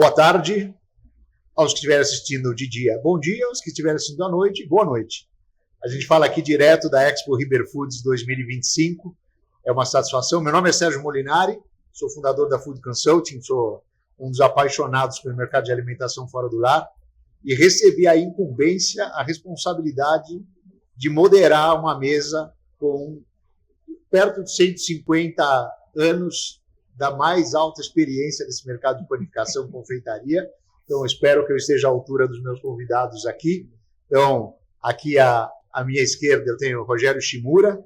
Boa tarde aos que estiverem assistindo de dia, bom dia, aos que estiverem assistindo à noite, boa noite. A gente fala aqui direto da Expo Riber Foods 2025, é uma satisfação. Meu nome é Sérgio Molinari, sou fundador da Food Consulting, sou um dos apaixonados pelo mercado de alimentação fora do lar e recebi a incumbência, a responsabilidade de moderar uma mesa com perto de 150 anos da mais alta experiência desse mercado de panificação e confeitaria. Então, espero que eu esteja à altura dos meus convidados aqui. Então, aqui à minha esquerda eu tenho o Rogério Shimura,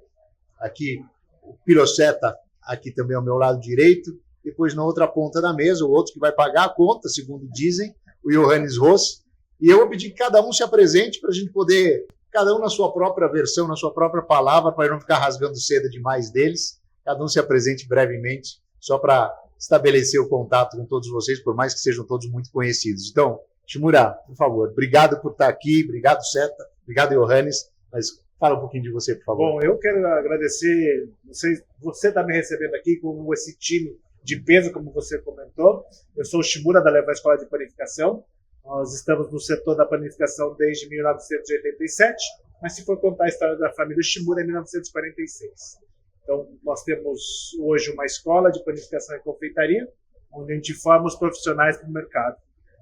aqui o Piroceta, aqui também ao meu lado direito. Depois, na outra ponta da mesa, o outro que vai pagar a conta, segundo dizem, o Johannes Ross. E eu vou pedir que cada um se apresente para a gente poder, cada um na sua própria versão, na sua própria palavra, para eu não ficar rasgando seda demais deles. Cada um se apresente brevemente, só para estabelecer o contato com todos vocês, por mais que sejam todos muito conhecidos. Então, Shimura, por favor, obrigado por estar aqui, obrigado, Seta, obrigado, Johannes, mas fala um pouquinho de você, por favor. Bom, eu quero agradecer você está me recebendo aqui com esse time de peso, como você comentou. Eu sou o Shimura, da Leva Escola de Panificação. Nós estamos no setor da panificação desde 1987, mas se for contar a história da família Shimura, é 1946. Então, nós temos hoje uma escola de panificação e confeitaria, onde a gente forma os profissionais para o mercado.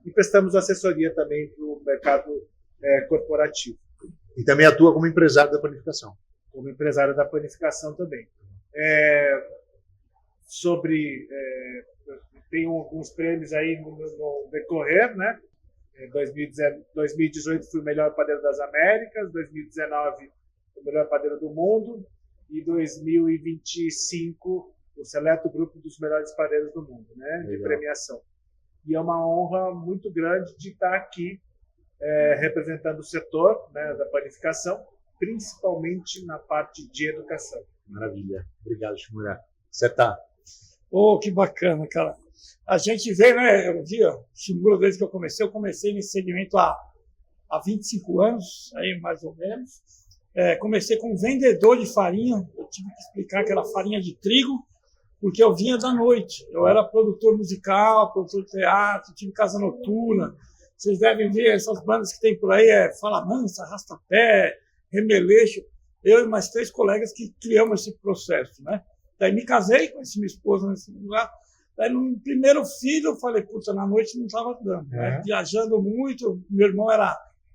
E prestamos assessoria também para o mercado corporativo. E também atua como empresário da panificação. Como empresário da panificação também. Tem alguns prêmios aí no decorrer, né? Em 2018 fui o melhor padeiro das Américas, 2019 o melhor padeiro do mundo, e 2025 o seleto grupo dos melhores padeiros do mundo, né, de premiação. E é uma honra muito grande de estar aqui representando o setor, né, da panificação, principalmente na parte de educação. Maravilha. Obrigado, Shimura. Você tá? Oh, que bacana, cara. A gente vê, né, um dia, Shimura, desde que eu comecei nesse segmento há 25 anos, aí mais ou menos. Comecei como vendedor de farinha, eu tive que explicar que era farinha de trigo, porque eu vinha da noite. Eu era produtor musical, produtor de teatro, tive casa noturna. Vocês devem ver essas bandas que tem por aí, Fala Mansa, Arrastapé, Remeleixo. Eu e mais 3 colegas que criamos esse processo, né? Daí me casei, conheci minha esposa nesse lugar. Daí no primeiro filho eu falei, puta, na noite não estava dando, né? Viajando muito, meu irmão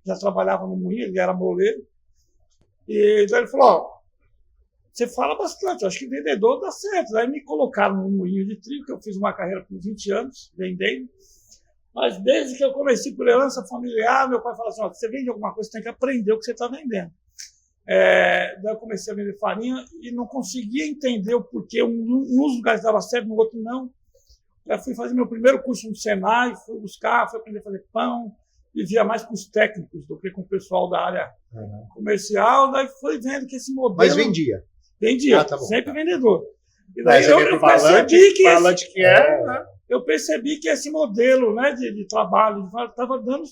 já trabalhava no moinho, ele era moleiro. E daí ele falou, você fala bastante, eu acho que vendedor dá certo. Daí me colocaram no moinho de trigo, que eu fiz uma carreira por 20 anos, vendendo. Mas desde que eu comecei por herança familiar, meu pai falou assim, você vende alguma coisa, você tem que aprender o que você está vendendo. Daí eu comecei a vender farinha e não conseguia entender o porquê. Uns lugares dava certo, no outro não. Eu fui fazer meu primeiro curso no Senai, fui aprender a fazer pão, vivia mais com os técnicos do que com o pessoal da área comercial. Daí fui vendo que esse modelo... Mas vendia? Vendia, tá bom, sempre vendedor. E daí eu percebi que esse modelo, né, de trabalho estava dando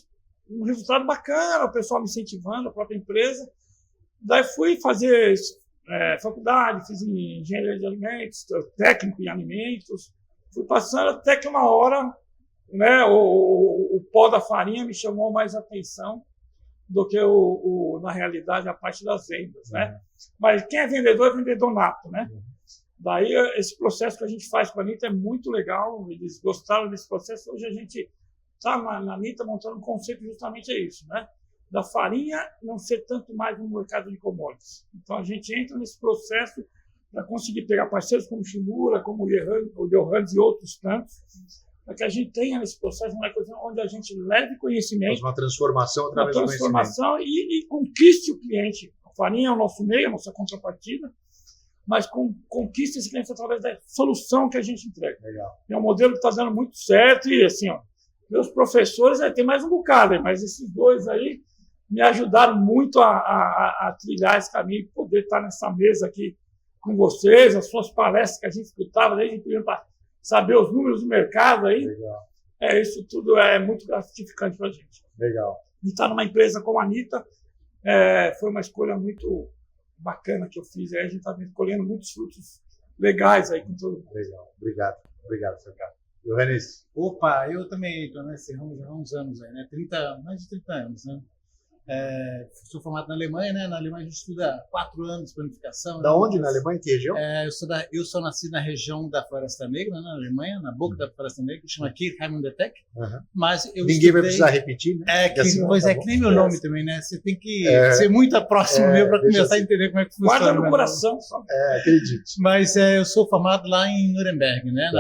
um resultado bacana, o pessoal me incentivando, a própria empresa. Daí fui fazer faculdade, fiz engenharia de alimentos, técnico em alimentos. Fui passando até que uma hora, né, o pó da farinha me chamou mais atenção do que, na realidade, a parte das vendas, né? Mas quem é vendedor nato, né? Daí, esse processo que a gente faz com a Anitta é muito legal, eles gostaram desse processo. Hoje a gente está na Anitta montando um conceito justamente isso, né? Da farinha não ser tanto mais um mercado de commodities. Então, a gente entra nesse processo para conseguir pegar parceiros como Shimura, como o Johannes e outros tantos, para que a gente tenha nesse processo uma coisa onde a gente leve conhecimento, faz uma transformação através do conhecimento. E conquiste o cliente. A farinha é o nosso meio, a nossa contrapartida, mas conquiste esse cliente através da solução que a gente entrega. Legal. É um modelo que está dando muito certo e, assim, meus professores, tem mais um bocado, mas esses 2 aí me ajudaram muito a trilhar esse caminho, poder estar nessa mesa aqui com vocês, as suas palestras que a gente escutava, desde para saber os números do mercado aí. Legal. Isso tudo é muito gratificante para a gente. Legal. E estar numa empresa como a Anitta foi uma escolha muito bacana que eu fiz. Aí a gente está colhendo muitos frutos legais aí com todo mundo. Legal. Obrigado. Obrigado, Sr. Johannes? Opa, eu também estou nesse ramo já há uns anos, aí, né? Mais de 30 anos, né? Sou formado na Alemanha, né? Na Alemanha a gente estuda 4 anos de planificação. Da né? onde? Na Alemanha? Que região? Eu sou nascido na região da Floresta Negra, né? Na Alemanha, na boca da Floresta Negra, que chama Kirchheim-Deck. Mas eu Ninguém vai precisar repetir, né? Pois é, que nem meu nome também, né? Você tem que ser muito próximo meu para começar a entender como é que funciona. Guarda no coração. Acredite. Mas eu sou formado lá em Nuremberg, né?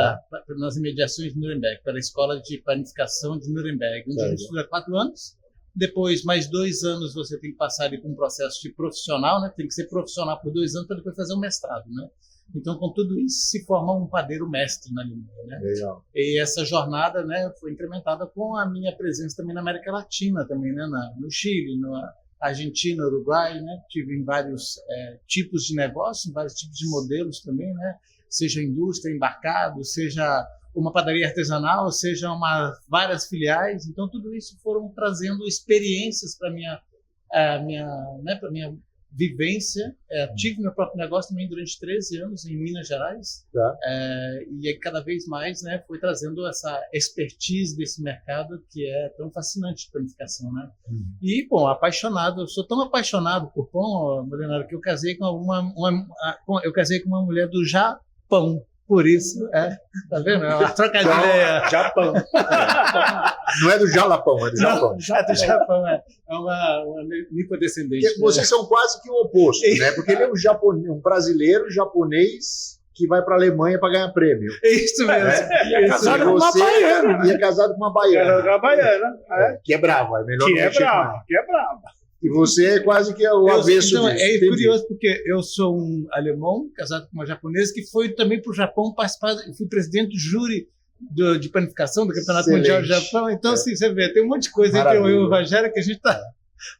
Nas imediações de Nuremberg, pela Escola de Planificação de Nuremberg, onde a gente estuda 4 anos. Depois, mais 2 anos, você tem que passar ali por um processo de profissional, né? Tem que ser profissional por 2 anos para depois fazer um mestrado, né? Então, com tudo isso, se forma um padeiro mestre na Alemanha, né? Legal. E essa jornada, né, foi incrementada com a minha presença também na América Latina, também, né? No Chile, na Argentina, Uruguai, né? Tive em vários tipos de negócio, em vários tipos de modelos também, né? Seja indústria, embarcado, seja uma padaria artesanal, seja várias filiais. Então, tudo isso foram trazendo experiências para a minha vivência. Tive meu próprio negócio também durante 13 anos em Minas Gerais. E aí, cada vez mais, né, foi trazendo essa expertise desse mercado que é tão fascinante de planificação, né? E, bom, eu sou tão apaixonado por pão, Molinari, que eu casei com uma mulher do Japão. Por isso, tá vendo? É uma troca de ideia. Japão. Não é do Jalapão, é do Japão. É do Japão, é uma nipodescendente. Vocês são quase que o oposto, né? Porque ele é um brasileiro japonês que vai para a Alemanha para ganhar prêmio. Isso mesmo. E é casado com uma baiana. E é casado com uma baiana. Uma baiana. Que é brava, é melhor Que não é mexer com ela. brava, que é brava. E você é quase que o avesso Então, disso. é curioso porque eu sou um alemão casado com uma japonesa que foi também para o Japão participar. Eu fui presidente do júri de planificação do Campeonato Mundial do Japão. Então, assim, você vê, tem um monte de coisa entre eu e o Rogério que a gente está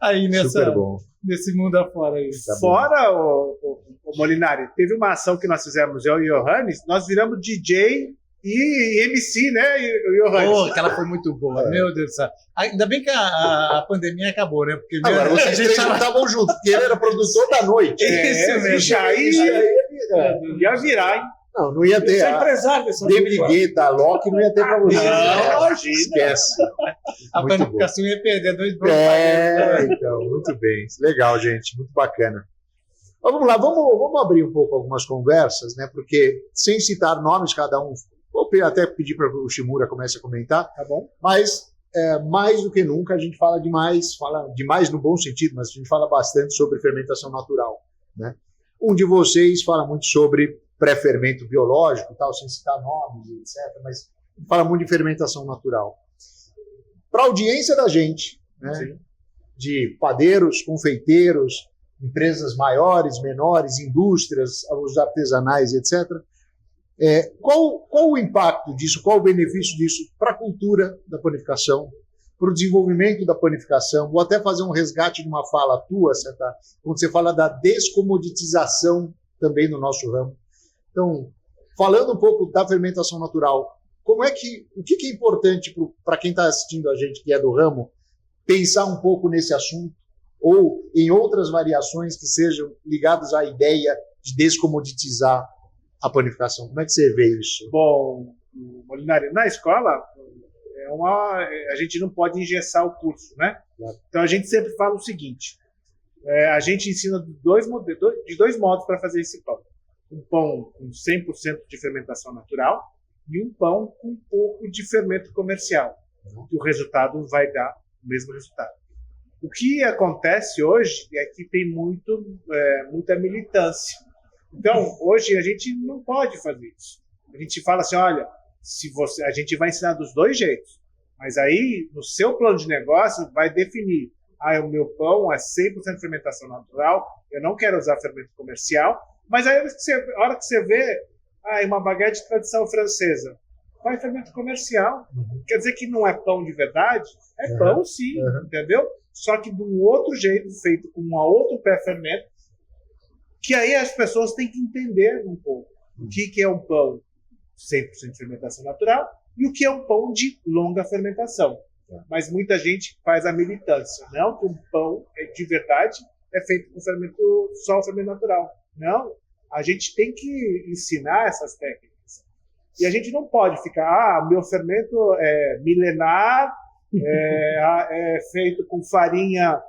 aí nesse mundo afora. Aí. Tá Fora o Molinari, teve uma ação que nós fizemos, eu e o Johannes, nós viramos DJ e MC, né, Johannes? Aquela foi muito boa, meu Deus do céu. Ainda bem que a pandemia acabou, né? Porque agora, vocês três não estavam juntos, porque ele era produtor da noite. Isso mesmo. Ia virar, hein? Não ia ter. Você é empresário dessa David Guetta, Loki não ia ter para você. Não, esquece. A Muito planificação ia perder 2 blocos. Então, muito bem. Legal, gente, muito bacana. Mas vamos lá, vamos abrir um pouco algumas conversas, né? Porque, sem citar nomes, cada um, vou até pedir para o Shimura comece a comentar, tá bom? Mas, mais do que nunca, a gente fala demais no bom sentido, mas a gente fala bastante sobre fermentação natural, né? Um de vocês fala muito sobre pré-fermento biológico, tal, sem citar nomes, etc., mas fala muito de fermentação natural. Para a audiência da gente, né, de padeiros, confeiteiros, empresas maiores, menores, indústrias, os artesanais, etc., qual o impacto disso, qual o benefício disso para a cultura da panificação, para o desenvolvimento da panificação? Vou até fazer um resgate de uma fala tua, Santa, quando você fala da descomoditização também no nosso ramo. Então, falando um pouco da fermentação natural, o que é importante para quem está assistindo a gente, que é do ramo, pensar um pouco nesse assunto, ou em outras variações que sejam ligadas à ideia de descomoditizar a panificação? Como é que você vê isso? Bom, Molinari, na escola, a gente não pode engessar o curso, né? Claro. Então, a gente sempre fala o seguinte, a gente ensina de dois modos para fazer esse pão. Um pão com 100% de fermentação natural e um pão com um pouco de fermento comercial. Que o resultado vai dar o mesmo resultado. O que acontece hoje é que tem muita militância. Então, hoje a gente não pode fazer isso. A gente fala assim, olha, a gente vai ensinar dos 2 jeitos, mas aí no seu plano de negócio vai definir, o meu pão é 100% fermentação natural, eu não quero usar fermento comercial, mas aí a hora que você vê uma baguete de tradição francesa, vai fermento comercial. Quer dizer que não é pão de verdade? É pão sim, entendeu? Só que de um outro jeito, feito com um outro pré-fermento, que aí as pessoas têm que entender um pouco o que é um pão 100% de fermentação natural e o que é um pão de longa fermentação. Mas muita gente faz a militância, não que um pão de verdade é feito com só o fermento natural. Não, a gente tem que ensinar essas técnicas. E a gente não pode ficar, meu fermento é milenar, é feito com farinha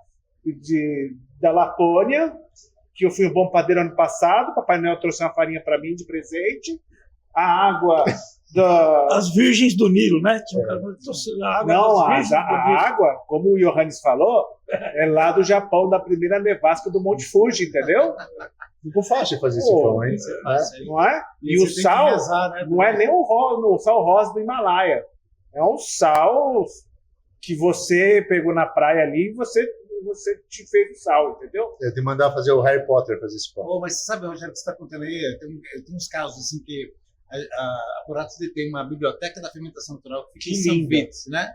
da Lapônia, que eu fui um bom padeiro ano passado, Papai Noel trouxe uma farinha para mim de presente, a água As virgens do Nilo, né? A água, como o Johannes falou, é lá do Japão, da primeira nevasca do Monte Fuji, entendeu? Ficou fácil fazer esse pão, hein? Não é? E o sal rezar, né? Não é nem o sal rosa do Himalaia. É um sal que você pegou na praia ali e você te fez o sal, entendeu? Eu tenho que mandar fazer o Harry Potter fazer esse pão. Mas você sabe, Rogério, o que você está contando aí? Tem uns casos assim que a Puratos tem uma biblioteca da fermentação natural que fica em São Vites, né?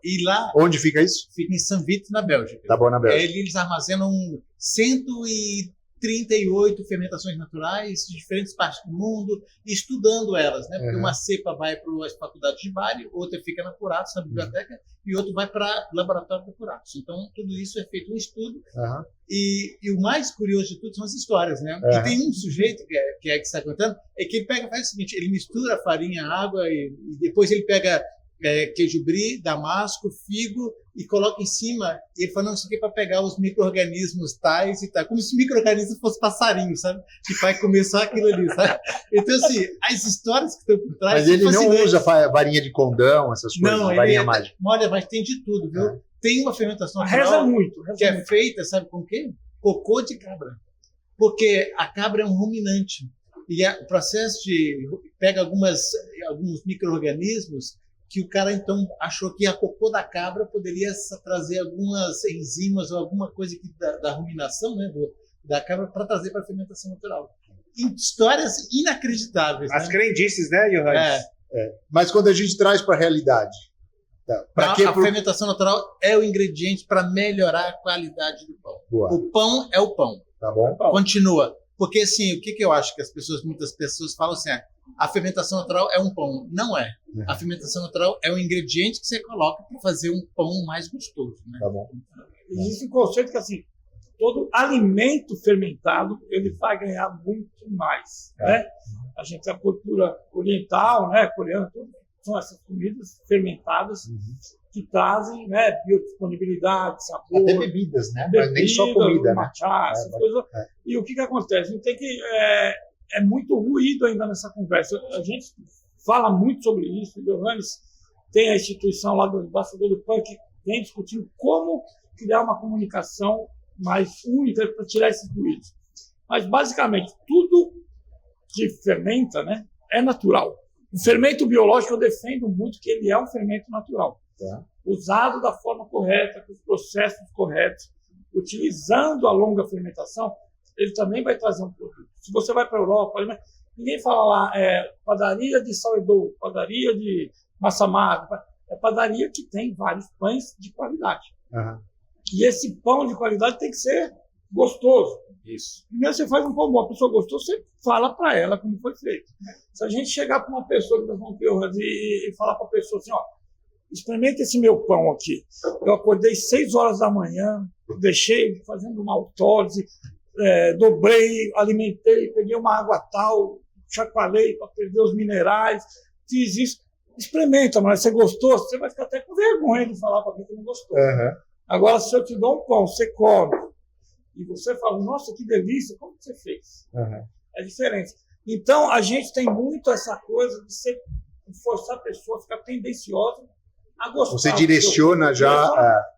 E lá... Onde fica isso? Fica em São Vites, na Bélgica. Tá bom, na Bélgica. Eles armazenam 138 fermentações naturais de diferentes partes do mundo, estudando elas, né? Porque uma cepa vai para as faculdades de Bari, outra fica na Puratos, na biblioteca, e outra vai para o laboratório da Puratos. Então, tudo isso é feito um estudo. E o mais curioso de tudo são as histórias, né? E tem um sujeito que está contando, é que ele faz o seguinte, ele mistura a farinha, a água, e depois ele pega queijo brie, damasco, figo, e coloca em cima, e ele fala, não, isso aqui é para pegar os micro-organismos tais e tal, como se micro-organismos fosse passarinho, sabe? Que vai comer só aquilo ali, sabe? Então, assim, as histórias que estão por trás... Mas ele não usa varinha de condão, essas coisas, não, varinha mágica. Olha, mas tem de tudo, viu? Tem uma fermentação natural que é feita, sabe com o quê? Cocô de cabra. Porque a cabra é um ruminante. E o processo pega alguns micro-organismos que o cara, então, achou que a cocô da cabra poderia trazer algumas enzimas ou alguma coisa da ruminação, né, da cabra, para trazer para a fermentação natural. Histórias inacreditáveis. As crendices, né, Johannes? Mas quando a gente traz para a realidade... A fermentação natural é o ingrediente para melhorar a qualidade do pão. Boa. O pão é o pão. Tá bom? Continua. Porque, assim, o que eu acho que muitas pessoas falam assim, a fermentação natural é um pão. Não é. A fermentação natural é um ingrediente que você coloca para fazer um pão mais gostoso. Né? Tá bom. Existe um conceito que, assim, todo alimento fermentado, ele vai ganhar muito mais. Né? A gente tem a cultura oriental, né, coreana, tudo, são essas comidas fermentadas que trazem, né, biodisponibilidade, sabor. Até bebidas, né? Mas nem só comida, matcha, essas coisas. E o que acontece? A gente tem que... É muito ruído ainda nessa conversa. A gente fala muito sobre isso. O Johannes tem a instituição lá do Embaixador do Pão que vem discutindo como criar uma comunicação mais única para tirar esses ruídos. Mas, basicamente, tudo que fermenta, né, é natural. O fermento biológico, eu defendo muito que ele é um fermento natural. Usado da forma correta, com os processos corretos, utilizando a longa fermentação, ele também vai trazer um produto. Se você vai para a Europa, ninguém fala lá, padaria de sourdough, padaria de massa magra, é padaria que tem vários pães de qualidade. E esse pão de qualidade tem que ser gostoso. Isso. Primeiro você faz um pão bom, a pessoa gostou, você fala para ela como foi feito. Se a gente chegar para uma pessoa e falar para a pessoa assim, experimenta esse meu pão aqui. Eu acordei 6 horas da manhã, deixei fazendo uma autólise, dobrei, alimentei, peguei uma água tal, chacoalhei para perder os minerais, fiz isso. Experimenta, mas você gostou? Você vai ficar até com vergonha de falar para mim que não gostou. Agora, se eu te dou um pão, você come, e você fala, nossa, que delícia, como você fez? É diferente. Então, a gente tem muito essa coisa de forçar a pessoa a ficar tendenciosa a gostar. Você direciona já...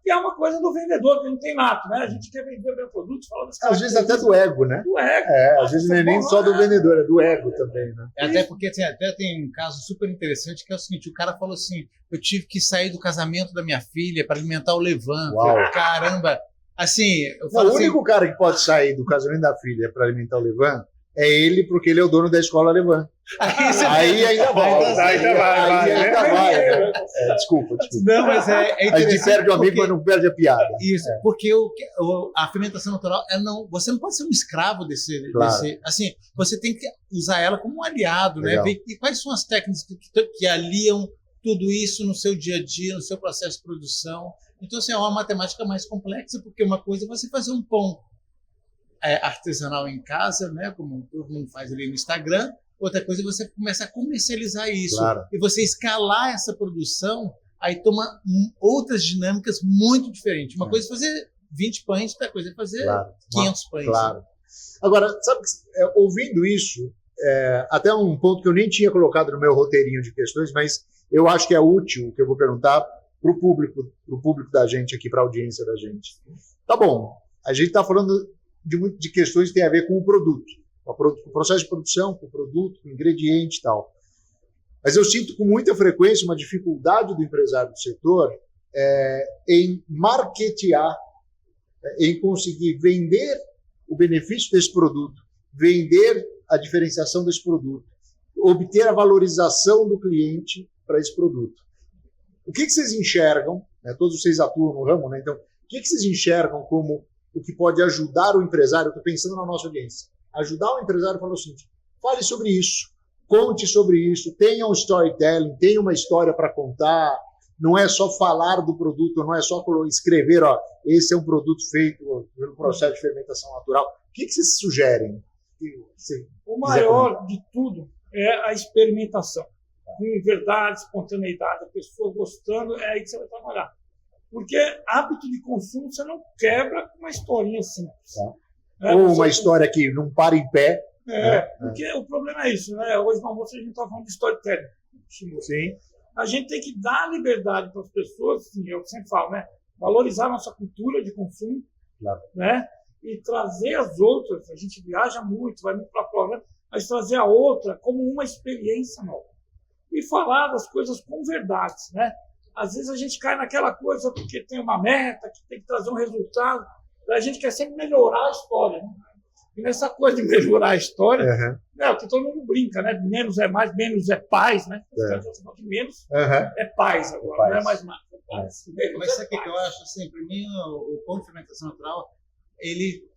Que é uma coisa do vendedor, que não tem nato, né? A gente quer vender o meu produto, fala das às vezes até do ego, né? Do ego. Às vezes não é nem só do vendedor, é do ego também, né? Até porque até tem um caso super interessante que é o seguinte, o cara falou assim, eu tive que sair do casamento da minha filha para alimentar o Levan. Caramba! Assim, eu falo o único cara que pode sair do casamento da filha para alimentar o Levan é ele, porque ele é o dono da escola Levan. Aí ainda vai. Desculpa. Não, mas é interessante. A gente perde o amigo, mas não perde a piada. Isso, porque a fermentação natural, você não pode ser um escravo desse. Assim, você tem que usar ela como um aliado, né? E quais são as técnicas que aliam tudo isso no seu dia a dia, no seu processo de produção. Então, assim, é uma matemática mais complexa, porque uma coisa é você fazer um pão artesanal em casa, né, como todo mundo faz ali no Instagram, outra coisa é você começar a comercializar isso. Claro. E você escalar essa produção, aí toma outras dinâmicas muito diferentes. Uma coisa é fazer 20 pães, outra coisa é fazer 500 pães. Claro. Agora, sabe, ouvindo isso, até um ponto que eu nem tinha colocado no meu roteirinho de questões, mas eu acho que é útil, que eu vou perguntar para o público da gente aqui, para a audiência da gente. Tá bom, a gente está falando de questões que têm a ver com o produto, com o processo de produção, com o produto, com o ingrediente e tal. Mas eu sinto com muita frequência uma dificuldade do empresário do setor em marketear, em conseguir vender o benefício desse produto, vender a diferenciação desse produto, obter a valorização do cliente para esse produto. O que vocês enxergam, né, todos vocês atuam no ramo, né, então, o que vocês enxergam como o que pode ajudar o empresário? Eu estou pensando na nossa audiência. Ajudar o empresário a falar o seguinte: fale sobre isso, conte sobre isso, tenha um storytelling, tenha uma história para contar. Não é só falar do produto, não é só escrever, ó, esse é um produto feito pelo processo de fermentação natural. O que vocês sugerem? O maior de tudo é a experimentação. Com verdade, espontaneidade, a pessoa gostando, é aí que você vai trabalhar. Porque hábito de consumo você não quebra com uma historinha simples. Ou uma história que não para em pé. Porque o problema é isso, né? Hoje no almoço a gente está falando de storytelling. Sim. A gente tem que dar liberdade para as pessoas, assim, eu sempre falo, né? Valorizar a nossa cultura de consumo, claro, né? E trazer as outras. A gente viaja muito, vai muito para fora, mas trazer a outra como uma experiência nova. E falar das coisas com verdades, né? Às vezes a gente cai naquela coisa porque tem uma meta, que tem que trazer um resultado. A gente quer sempre melhorar a história, né? E nessa coisa de melhorar a história, que todo mundo brinca, né? Menos é mais, menos é paz, né? Menos é paz agora, não é mais mais. Mas sabe o que eu acho? Assim, para mim, o pão de fermentação natural, ele,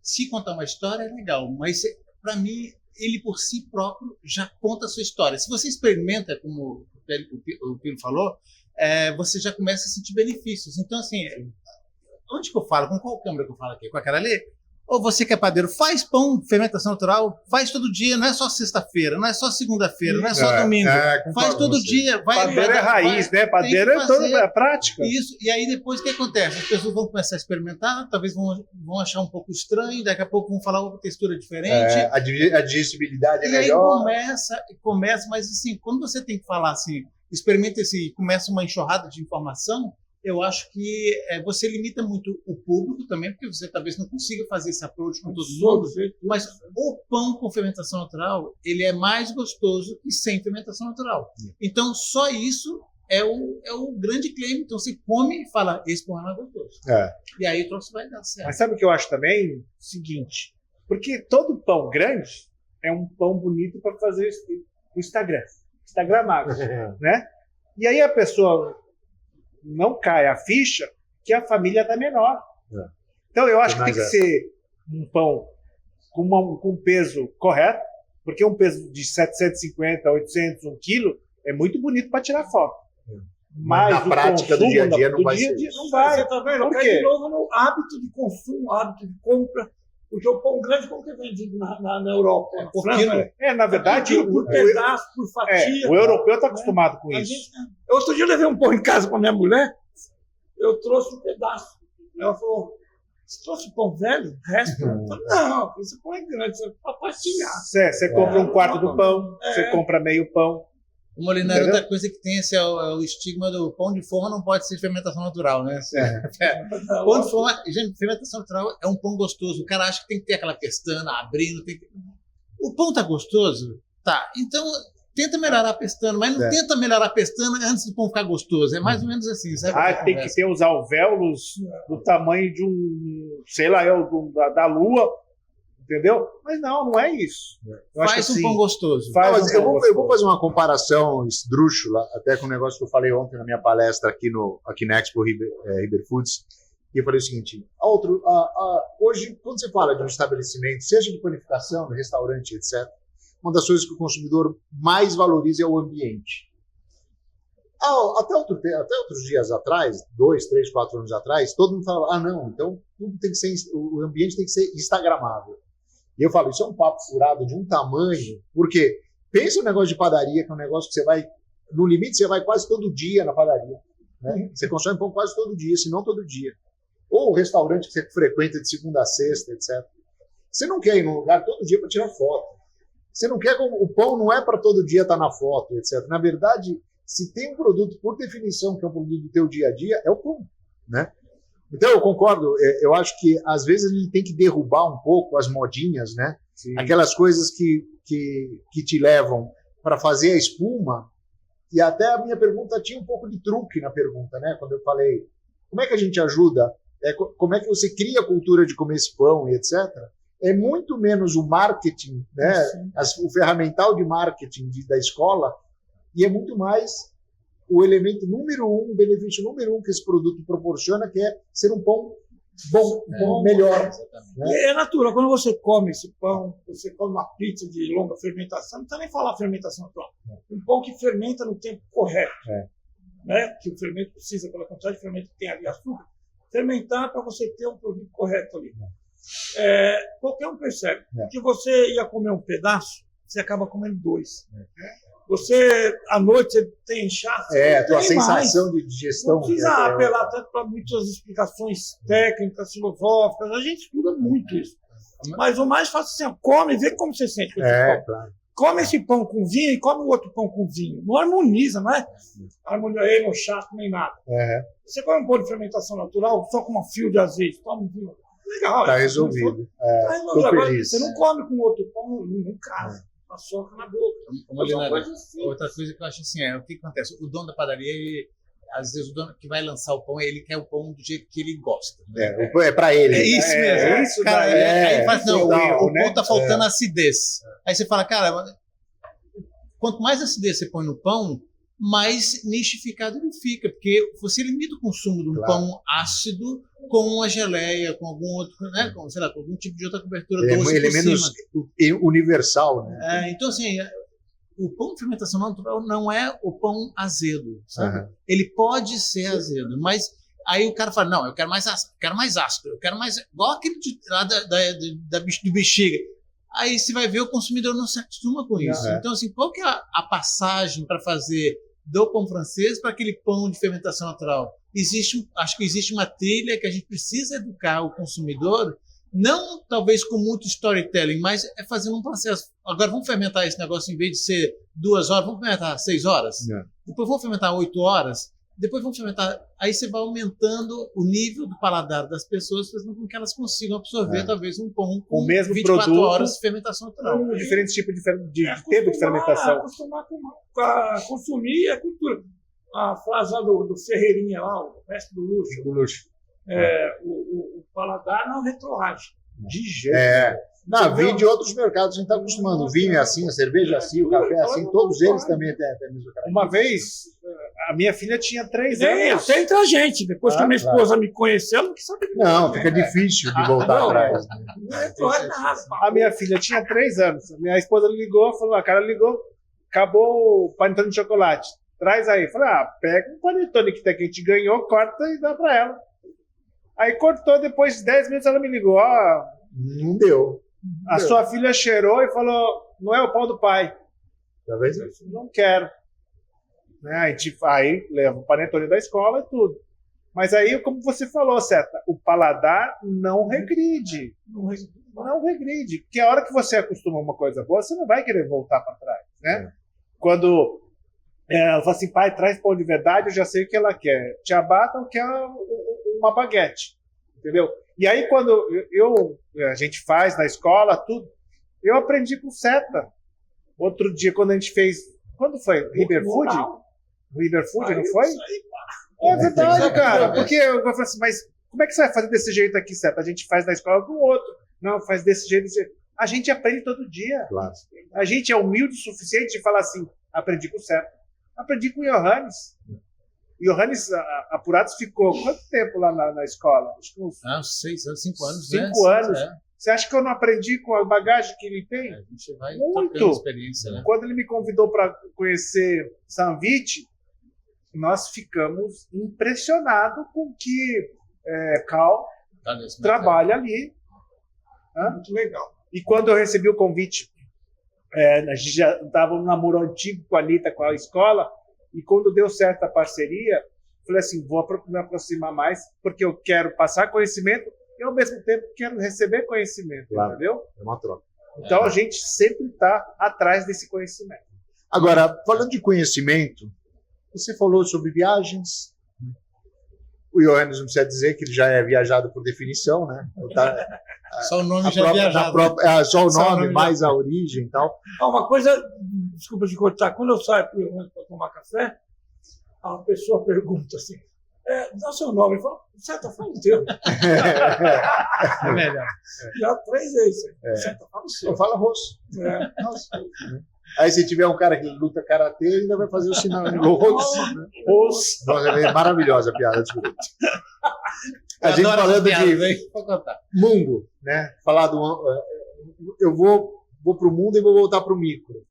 se contar uma história, é legal, mas para mim, ele por si próprio já conta a sua história. Se você experimenta, como o Pilo falou, você já começa a sentir benefícios. Então, assim, onde que eu falo? Com qual câmera que eu falo aqui? Com aquela ali? Ou você que é padeiro, faz pão, fermentação natural, faz todo dia, não é só sexta-feira, não é só segunda-feira, não é só domingo. Faz todo dia. Padeiro é raiz, né? Padeiro é toda a prática. Isso, e aí depois o que acontece? As pessoas vão começar a experimentar, talvez vão achar um pouco estranho, daqui a pouco vão falar uma textura diferente. A digestibilidade é melhor. E aí começa, mas assim, quando você tem que falar assim, experimenta esse, começa uma enxurrada de informação, eu acho que você limita muito o público também, porque você talvez não consiga fazer esse approach com todo mundo, mas o pão com fermentação natural, ele é mais gostoso que sem fermentação natural. Então, só isso é o grande claim. Então, você come e fala, esse pão é mais gostoso. E aí o troço vai dar certo. Mas sabe o que eu acho também? Seguinte, porque todo pão grande é um pão bonito para fazer o Instagram. Instagramável, né? E aí a pessoa não cai a ficha que a família está menor. Então, eu acho que tem que ser um pão com peso correto, porque um peso de 750, 800, 1 quilo é muito bonito para tirar foto. Mas na prática do dia a dia não vai ser. Não vai. Você tá vendo? Cai de novo no hábito de consumo, hábito de compra. Porque o pão grande, como que é vendido na Europa? Por quilo. Na verdade, por pedaço, por fatia. O europeu está acostumado com isso. Outro dia eu levei um pão em casa para minha mulher, eu trouxe um pedaço. Ela falou, você trouxe pão velho? O resto? Eu falei, não, esse pão é grande, você para partilhar. Você compra um quarto do pão, você compra meio pão. O Molinari, outra coisa que tem é o estigma do pão de forma não pode ser de fermentação natural, né? Pão de forma, gente, fermentação natural é um pão gostoso. O cara acha que tem que ter aquela pestana abrindo. O pão tá gostoso? Tá. Então, tenta melhorar a pestana, mas não tenta melhorar a pestana antes do pão ficar gostoso. É mais ou menos assim, sabe? Tem que ter os alvéolos do tamanho de sei lá, da lua. Entendeu? Mas não é isso. Faz um pão gostoso. Eu vou fazer uma comparação esdrúxula, até com o negócio que eu falei ontem na minha palestra aqui na Expo Riber Foods. E eu falei o seguinte: hoje, quando você fala de um estabelecimento, seja de panificação, de restaurante, etc., uma das coisas que o consumidor mais valoriza é o ambiente. Até outros dias atrás, 2, 3, 4 anos atrás, todo mundo falava, não, então tudo tem que ser, o ambiente tem que ser instagramável. E eu falo, isso é um papo furado de um tamanho, porque pensa no negócio de padaria, que é um negócio que você vai, no limite, você vai quase todo dia na padaria. Né? Você consome pão quase todo dia, se não todo dia. Ou o restaurante que você frequenta de segunda a sexta, etc. Você não quer ir num lugar todo dia para tirar foto. Você não quer, o pão não é para todo dia estar na foto, etc. Na verdade, se tem um produto, por definição, que é um produto do teu dia a dia, é o pão. Né? Então, eu concordo. Eu acho que, às vezes, a gente tem que derrubar um pouco as modinhas, né? Sim. Aquelas coisas que te levam para fazer a espuma. E até a minha pergunta tinha um pouco de truque na pergunta, né? Quando eu falei, como é que a gente ajuda? Como é que você cria a cultura de comer esse pão e etc. É muito menos o marketing, né? O ferramental de marketing da escola, e é muito mais o elemento número um, o benefício número um que esse produto proporciona, que é ser um pão bom, um pão melhor. Né? É natural, quando você come esse pão, você come uma pizza de longa fermentação, não precisa nem falar fermentação natural. Um pão que fermenta no tempo correto, né? Que o fermento precisa, pela quantidade de fermento que tem ali, açúcar, fermentar para você ter um produto correto ali. Qualquer um percebe que você ia comer um pedaço, você acaba comendo dois. Você, à noite, você tem inchaço. A tua sensação de digestão. Não precisa apelar tanto para muitas explicações técnicas, filosóficas. A gente estuda muito isso. Mas o mais fácil é assim, come e vê como você sente com esse pão. Claro. Come esse pão com vinho e come o outro pão com vinho. Não harmoniza, não é? Harmonia não chato nem nada. Você come um pão de fermentação natural, só com um fio de azeite, toma um vinho. Legal. Está resolvido. Agora, você não come com outro pão, não casa. Açúcar na boca. Outra coisa que eu acho assim, o que acontece? O dono da padaria, às vezes o dono que vai lançar o pão, ele quer o pão do jeito que ele gosta. Né? O pão é para ele. É isso mesmo. É isso, cara, aí faz, não, o pão tá faltando acidez. Aí você fala, cara, quanto mais acidez você põe no pão, mais nichificado ele fica, porque você limita o consumo de um pão ácido com uma geleia, com algum outro, né, com, sei lá, com algum tipo de outra cobertura doce. Ele é menos universal, né? Então, assim, o pão de fermentação natural não é o pão azedo, sabe? Ele pode ser azedo, mas aí o cara fala, não, eu quero mais ácido, eu quero mais... Igual aquele lá do bexiga. Aí você vai ver, o consumidor não se acostuma com isso. Então, assim, qual que é a passagem para fazer do pão francês para aquele pão de fermentação natural? Acho que existe uma trilha que a gente precisa educar o consumidor, não talvez com muito storytelling, mas é fazendo um processo. Agora vamos fermentar esse negócio, em vez de ser 2 horas, vamos fermentar 6 horas, depois vamos fermentar 8 horas, depois vamos fermentar. Aí você vai aumentando o nível do paladar das pessoas, fazendo com que elas consigam absorver talvez um pão com o mesmo 24 produto, horas de fermentação natural. Com diferentes tipos de tempo de fermentação. Acostumar a consumir a cultura. A frase lá do Ferreirinha, lá, o mestre do luxo. O paladar não retroage. De jeito. Vinho de outros mercados, a gente está acostumando. O vinho é assim, a cerveja é assim, o café é assim, todos eles também têm a mesma característica. Uma vez, a minha filha tinha 3 anos. Até entre a gente. Depois que a minha esposa me conheceu, ela não quis saber. Não, fica difícil de voltar atrás. Não retroage nada. A minha filha tinha 3 anos. A minha esposa ligou, falou, a cara ligou, acabou o panetone de chocolate. Traz aí. Falei, pega um panetone que a gente ganhou, corta e dá para ela. Aí cortou, depois de 10 minutos ela me ligou, não deu. A sua filha cheirou e falou, não é o pão do pai. Talvez não quero. A gente aí leva o panetone da escola e tudo. Mas aí, como você falou, Seta, o paladar não regride. Não regride. Porque a hora que você acostuma uma coisa boa, você não vai querer voltar para trás. Né? Quando ela fala assim, pai, traz pão de verdade, eu já sei o que ela quer. Ciabatta ou quer uma baguete. Entendeu? E aí, quando a gente faz na escola, tudo, eu aprendi com Seta. Outro dia, quando a gente fez... Quando foi? Riverfood? Riverfood, não foi? É verdade, cara. Porque eu falei assim, mas como é que você vai fazer desse jeito aqui, Seta? A gente faz na escola com o outro. Não, faz desse jeito. A gente aprende todo dia. Claro. A gente é humilde o suficiente de falar assim, aprendi com o Seta. Aprendi com o Johannes. Johannes Apurados ficou quanto tempo lá na escola? Acho que uns 6 anos, 5 anos. 5 anos. Você acha que eu não aprendi com a bagagem que ele tem? A gente vai muito. Experiência, né? Quando ele me convidou para conhecer Sanvite, nós ficamos impressionados com que Cal trabalha ali. Muito legal. E quando eu recebi o convite, a gente já estava num namoro antigo com a Anitta, com a escola, e quando deu certo a parceria, falei assim, vou me aproximar mais, porque eu quero passar conhecimento e, ao mesmo tempo, quero receber conhecimento, Claro. entendeu? É uma troca. Então, a gente sempre está atrás desse conhecimento. Agora, falando de conhecimento, você falou sobre viagens. O Johannes não precisa dizer que ele já é viajado por definição, né? Só o nome já é viajado. Só o Só o nome, nome mais a origem e tal. Uma coisa, desculpa de cortar, quando eu saio para tomar café, a pessoa pergunta assim, dá seu nome. Eu falo, você está falando o teu. É melhor. Já 3 vezes. Você está falando o seu. Eu falo rosto. É. Nossa. Aí se tiver um cara que luta karatê, ainda vai fazer o sinal de rosto. Né? Nossa, é maravilhosa a piada, desculpa. A gente falando de mundo, né? Falar do, eu vou para o mundo e vou voltar para o micro.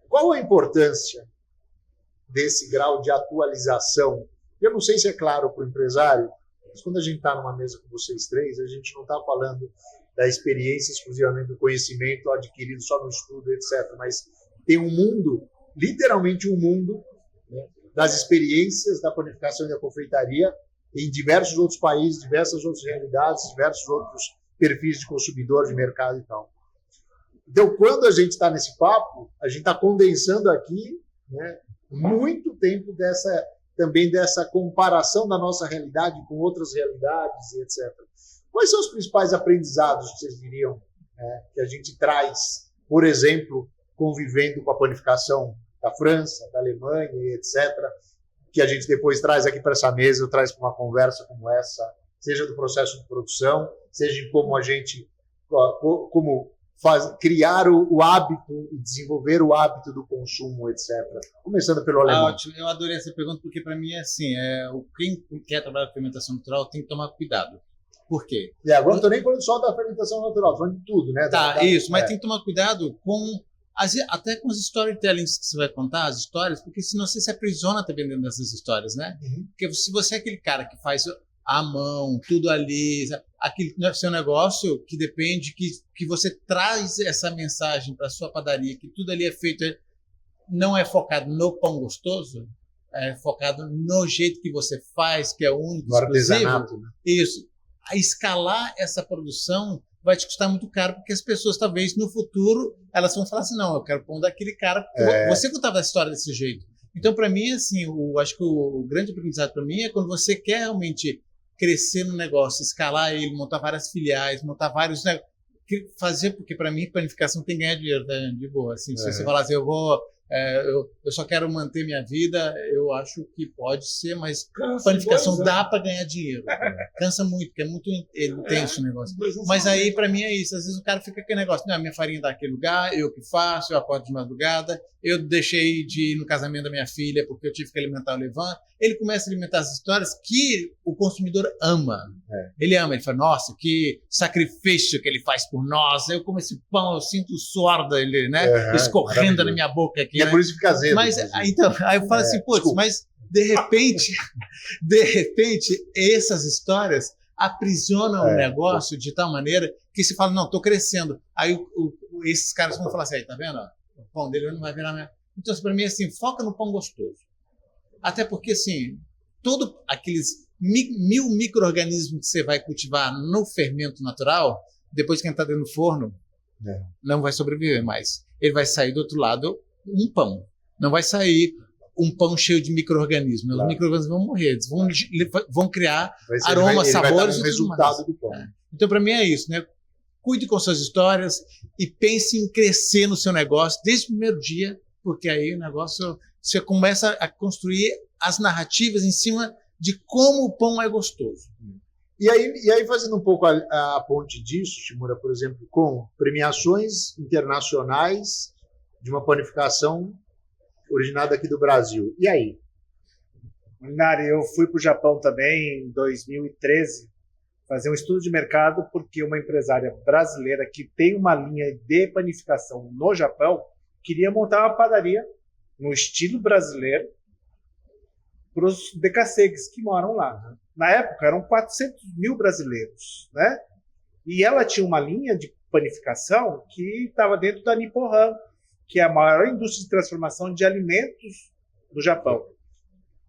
Qual a importância desse grau de atualização? Eu não sei se é claro para o empresário, mas quando a gente está numa mesa com vocês três, a gente não está falando da experiência exclusivamente do conhecimento adquirido só no estudo, etc. Mas tem um mundo, literalmente um mundo, né, das experiências da panificação e da confeitaria em diversos outros países, diversas outras realidades, diversos outros perfis de consumidor, de mercado e tal. Então, quando a gente está nesse papo, a gente está condensando aqui, né, muito tempo também dessa comparação da nossa realidade com outras realidades, etc. Quais são os principais aprendizados que vocês diriam que a gente traz, por exemplo, convivendo com a panificação da França, da Alemanha, etc., que a gente depois traz aqui para essa mesa, traz para uma conversa como essa, seja do processo de produção, seja de como a gente criar o hábito e desenvolver o hábito do consumo, etc. Começando pelo alemão. Ótimo, eu adorei essa pergunta, porque para mim é assim, quem quer trabalhar com fermentação natural tem que tomar cuidado. Por quê? E agora não estou nem falando só da fermentação natural, estou falando de tudo, né? Isso, mas tem que tomar cuidado até com os storytellings que você vai contar, as histórias, porque senão você se aprisiona também dentro dessas histórias, né? Uhum. Porque se você é aquele cara que faz à mão, tudo ali, aquele seu negócio que depende que você traz essa mensagem para sua padaria, que tudo ali é feito, não é focado no pão gostoso, é focado no jeito que você faz, que é único, no artesanato, né? Isso. A escalar essa produção vai te custar muito caro, porque as pessoas, talvez, no futuro, elas vão falar assim, não, eu quero pão daquele cara, você contava a história desse jeito. Então, para mim, assim, acho que o grande aprendizado para mim é quando você quer realmente crescer no negócio, escalar ele, montar várias filiais, montar vários negócios, fazer, porque para mim, panificação tem que ganhar dinheiro, tá? De boa. Assim, se você falar assim, eu só quero manter minha vida, eu acho que pode ser, mas panificação dá para ganhar dinheiro. Cansa muito, porque é muito intenso o negócio. Mas aí, para mim, é isso. Às vezes o cara fica com aquele negócio, não, minha farinha daquele lugar, eu que faço, eu acordo de madrugada, eu deixei de ir no casamento da minha filha porque eu tive que alimentar o Levan. Ele começa a alimentar as histórias que o consumidor ama. Ele ama, ele fala, nossa, que sacrifício que ele faz por nós. Eu como esse pão, eu sinto o suor dele, né? Escorrendo na minha boca aqui. E é por isso que fica azedo. Mas, então, aí eu falo assim, putz, mas de repente, essas histórias aprisionam o negócio de tal maneira que se fala, não, estou crescendo. Aí esses caras vão falar assim, aí, tá vendo? O pão dele não vai virar mesmo. Então, para mim, assim, foca no pão gostoso. Até porque, assim, todos aqueles 1000 micro-organismos que você vai cultivar no fermento natural, depois que ele está dentro do forno, não vai sobreviver mais. Ele vai sair do outro lado um pão. Não vai sair um pão cheio de micro-organismos. Claro. Os micro-organismos vão morrer. Eles vão criar aromas, sabores e resultado do pão. Então, para mim, é isso, né? Cuide com suas histórias e pense em crescer no seu negócio desde o primeiro dia, porque aí o negócio, você começa a construir as narrativas em cima de como o pão é gostoso. E aí fazendo um pouco a ponte disso, Shimura, por exemplo, com premiações internacionais de uma panificação originada aqui do Brasil. E aí? Nari, eu fui para o Japão também em 2013 fazer um estudo de mercado, porque uma empresária brasileira que tem uma linha de panificação no Japão queria montar uma padaria no estilo brasileiro para os decassegues que moram lá. Na época, eram 400 mil brasileiros, né? E ela tinha uma linha de panificação que estava dentro da Nippon Han, que é a maior indústria de transformação de alimentos do Japão.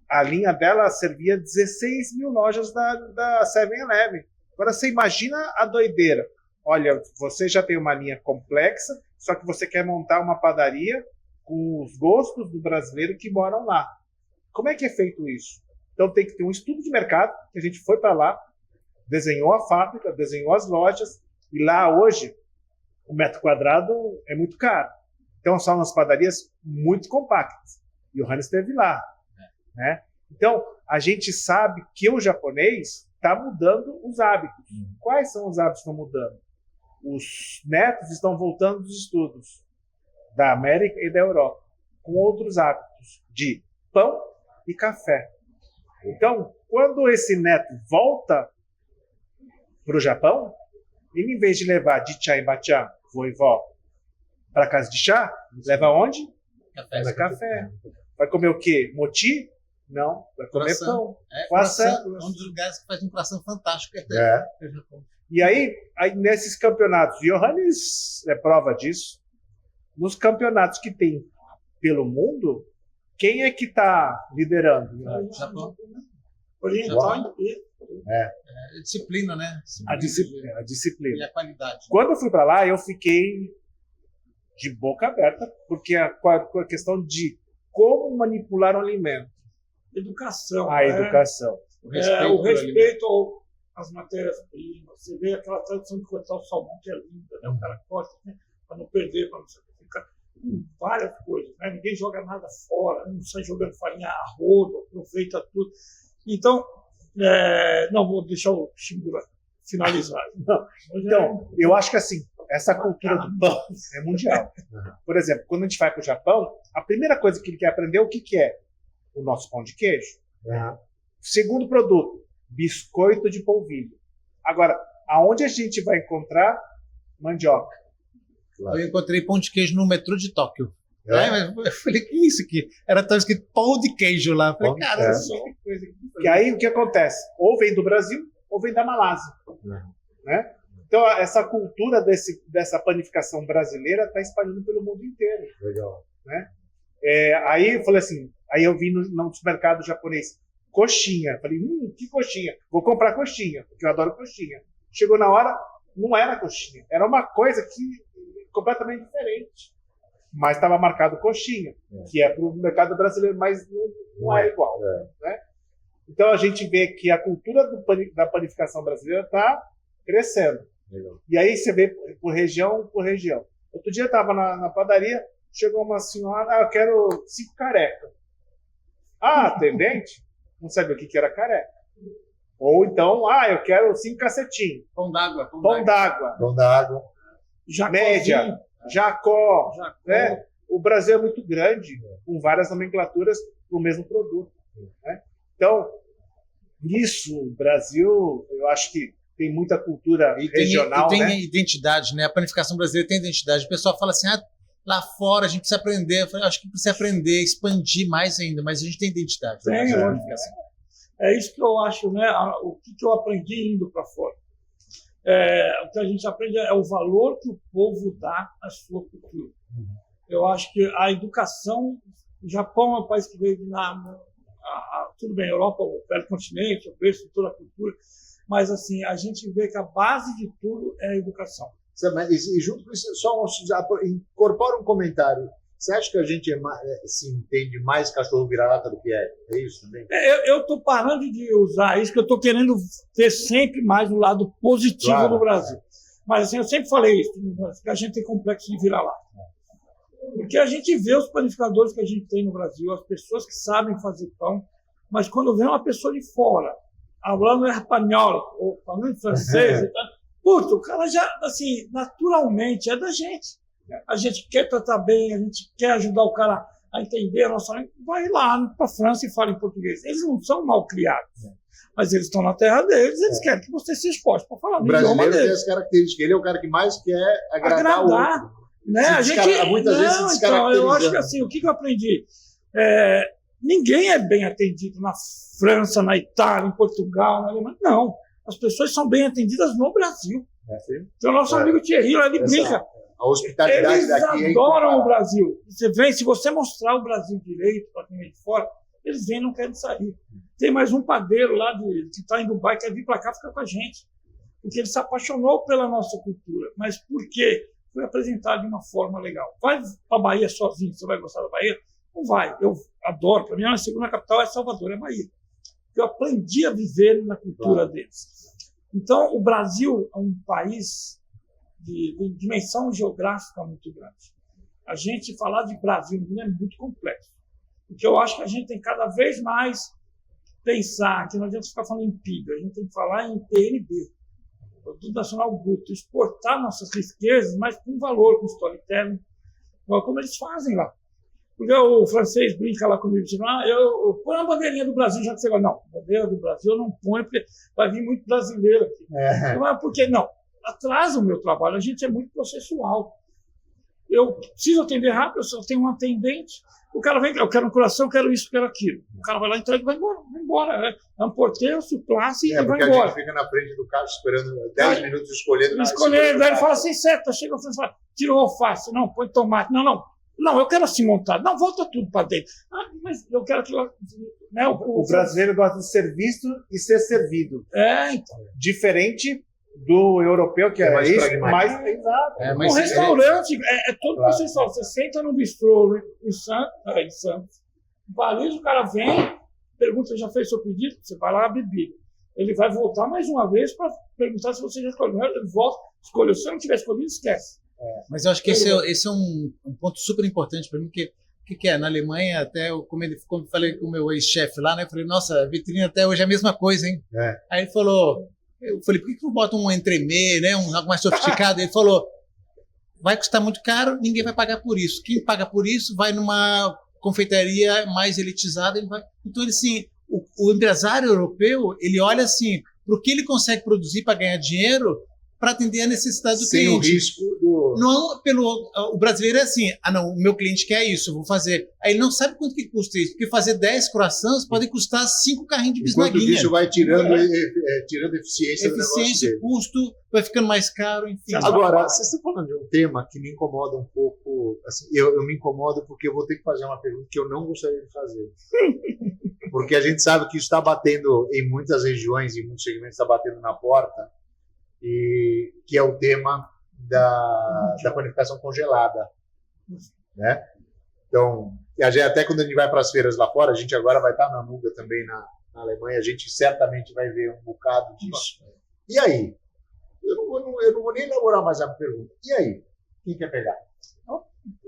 A linha dela servia 16 mil lojas da 7-Eleven. Agora você imagina a doideira. Olha, você já tem uma linha complexa, só que você quer montar uma padaria com os gostos do brasileiro que moram lá. Como é que é feito isso? Então tem que ter um estudo de mercado, que a gente foi para lá, desenhou a fábrica, desenhou as lojas, e lá hoje o metro quadrado é muito caro. Então são umas padarias muito compactas. E o Hannes esteve lá. Né? Então a gente sabe que o japonês está mudando os hábitos. Quais são os hábitos que estão mudando? Os netos estão voltando dos estudos da América e da Europa com outros hábitos de pão e café. Então, quando esse neto volta para o Japão, ele, em vez de levar de chá e bachan, vô e vó, para casa de chá, leva onde? Leva café. Vai comer o quê? Mochi? Não, vai comer pão. Croissant é um dos lugares que faz um croissant fantástico. E aí, nesses campeonatos, Johannes é prova disso, nos campeonatos que tem pelo mundo, quem é que está liderando? Japão. Oriental. Disciplina, né? A disciplina. E a qualidade. Quando eu fui para lá, eu fiquei de boca aberta, porque com a questão de como manipular o alimento. Educação. A educação. O respeito às matérias-primas. Você vê aquela tradição de cortar o salmão, que é linda, né? O cara corta, né? Para não perder, para não sacrificar. Várias coisas, né? Ninguém joga nada fora, não sai jogando farinha a rodo, aproveita tudo. Então, não vou deixar o Shimura finalizar. Então, eu acho que assim, essa cultura do pão é mundial. Por exemplo, quando a gente vai para o Japão, a primeira coisa que ele quer aprender é o que é o nosso pão de queijo. Segundo produto, biscoito de polvilho. Agora, aonde a gente vai encontrar mandioca? Eu encontrei pão de queijo no metrô de Tóquio. Eu falei, que isso aqui? Era tão escrito pão de queijo lá. Eu falei, cara, que coisa. E aí o que acontece? Ou vem do Brasil, ou vem da Malásia. Né? Então, essa cultura dessa panificação brasileira está espalhando pelo mundo inteiro. Legal. Né? Aí eu falei assim, aí eu vi no supermercado japonês, coxinha. Falei, que coxinha? Vou comprar coxinha, porque eu adoro coxinha. Chegou na hora, não era coxinha. Era uma coisa completamente diferente. Mas estava marcado coxinha, que é para o mercado brasileiro, mas não é igual. Né? Então a gente vê que a cultura da panificação brasileira está crescendo. Legal. E aí você vê por região. Outro dia eu estava na padaria, chegou uma senhora, eu quero 5 carecas. Atendente? Não sabia o que era careca. Ou então, eu quero 5 cacetinhos. Pão d'água. Pão d'água. Média. Jacó. Né? O Brasil é muito grande, com várias nomenclaturas para o mesmo produto. Né? Então, isso, o Brasil, eu acho que tem muita cultura regional. Tem né? identidade, né? A panificação brasileira tem identidade. O pessoal fala assim, lá fora a gente precisa aprender. Eu falo, acho que precisa aprender, expandir mais ainda, mas a gente tem identidade. Tem, é isso que eu acho, né? O que eu aprendi indo para fora. O que a gente aprende é o valor que o povo dá à sua cultura. Eu acho que a educação, o Japão é um país que veio tudo bem, a Europa, o velho continente, o berço de toda a cultura, mas assim, a gente vê que a base de tudo é a educação. E junto com isso, incorpora um comentário. Você acha que a gente se entende mais cachorro vira-lata do que é isso também? Eu estou parando de usar isso, que eu estou querendo ter sempre mais o lado positivo do Brasil. Mas assim, eu sempre falei isso, que a gente tem complexo de vira-lata. Porque a gente vê os panificadores que a gente tem no Brasil, as pessoas que sabem fazer pão, mas quando vem uma pessoa de fora, falando espanhol, ou falando em francês, o cara já, assim, naturalmente é da gente. A gente quer tratar bem, a gente quer ajudar o cara a entender a nossa língua. Vai lá para a França e fala em português. Eles não são mal criados, mas eles estão na terra deles, eles querem que você se esforce para falar no idioma deles. O brasileiro tem as características, ele é o cara que mais quer agradar o outro. Né? Muitas vezes se descaracterizando. Eu acho que assim, o que eu aprendi? Ninguém é bem atendido na França, na Itália, em Portugal, na Alemanha. Não. As pessoas são bem atendidas no Brasil. Então, nosso amigo Thierry, ele brinca. A hospitalidade Eles daqui adoram o Brasil. Se você mostrar o Brasil direito para quem vem de fora, eles vêm e não querem sair. Tem mais um padeiro lá que está em Dubai, quer vir para cá ficar com a gente. Porque ele se apaixonou pela nossa cultura. Mas por quê? Foi apresentado de uma forma legal. Vai para a Bahia sozinho, você vai gostar da Bahia? Não vai. Eu adoro. Para mim, a segunda capital é Salvador, é Bahia. Eu aprendi a viver na cultura deles. Então, o Brasil é um país de dimensão geográfica muito grande. A gente falar de Brasil é muito complexo. Porque eu acho que a gente tem cada vez mais pensar que não adianta ficar falando em PIB, a gente tem que falar em PNB, Produto Nacional Bruto, exportar nossas riquezas, mas com valor, com storytelling, como eles fazem lá. Porque o francês brinca lá comigo, diz, eu ponho a bandeirinha do Brasil, já que você vai, não, a bandeira do Brasil eu não ponho, porque vai vir muito brasileiro aqui. Mas por que não? Atrasa o meu trabalho, a gente é muito processual. Eu preciso atender rápido, eu só tenho um atendente, o cara vem, eu quero um coração, eu quero isso, eu quero aquilo. O cara vai lá, entrega e vai embora. É um porteiro, suplace e vai embora. Porque a gente fica na frente do carro esperando 10 minutos escolhendo. Daí ele fala assim, certo, chega e fala, tira o alface, não, põe tomate, não, eu quero assim montado, não, volta tudo para dentro. Mas eu quero aquilo. Né, o brasileiro gosta de ser visto e ser servido. Então. Diferente do europeu, que é mais isso, mais exato. Um restaurante é todo processual. Você senta no bistrô em Santos, em Paris, o cara vem, pergunta, já fez seu pedido? Você vai lá beber. Ele vai voltar mais uma vez para perguntar se você já escolheu. Ele volta, escolheu. Se você não tiver escolhido, esquece. Mas eu acho que esse é um ponto super importante para mim, que é, na Alemanha, até como eu falei com o meu ex-chefe lá, né, eu falei, nossa, a vitrine até hoje é a mesma coisa, hein? Aí ele falou, eu falei, por que não bota um entremê, né, algo mais sofisticado? Ele falou, vai custar muito caro, ninguém vai pagar por isso. Quem paga por isso vai numa confeitaria mais elitizada. Então, assim, o empresário europeu, ele olha assim, para o que ele consegue produzir para ganhar dinheiro, para atender a necessidade do cliente. Sem o risco do... Não, o brasileiro é assim, não, o meu cliente quer isso, eu vou fazer. Aí ele não sabe quanto que custa isso, porque fazer 10 croissants pode custar 5 carrinhos de bisnaguinha. Enquanto isso vai tirando eficiência do negócio dele. Custo, vai ficando mais caro, enfim. Agora, vocês estão falando de um tema que me incomoda um pouco, assim, eu me incomodo porque eu vou ter que fazer uma pergunta que eu não gostaria de fazer. Porque a gente sabe que isso está batendo em muitas regiões, em muitos segmentos está batendo na porta, e que é o tema da panificação congelada, né? Então, até quando a gente vai para as feiras lá fora, a gente agora vai estar na Nuga também na Alemanha, a gente certamente vai ver um bocado disso. E aí? Eu não vou nem elaborar mais a pergunta. E aí? Quem quer pegar?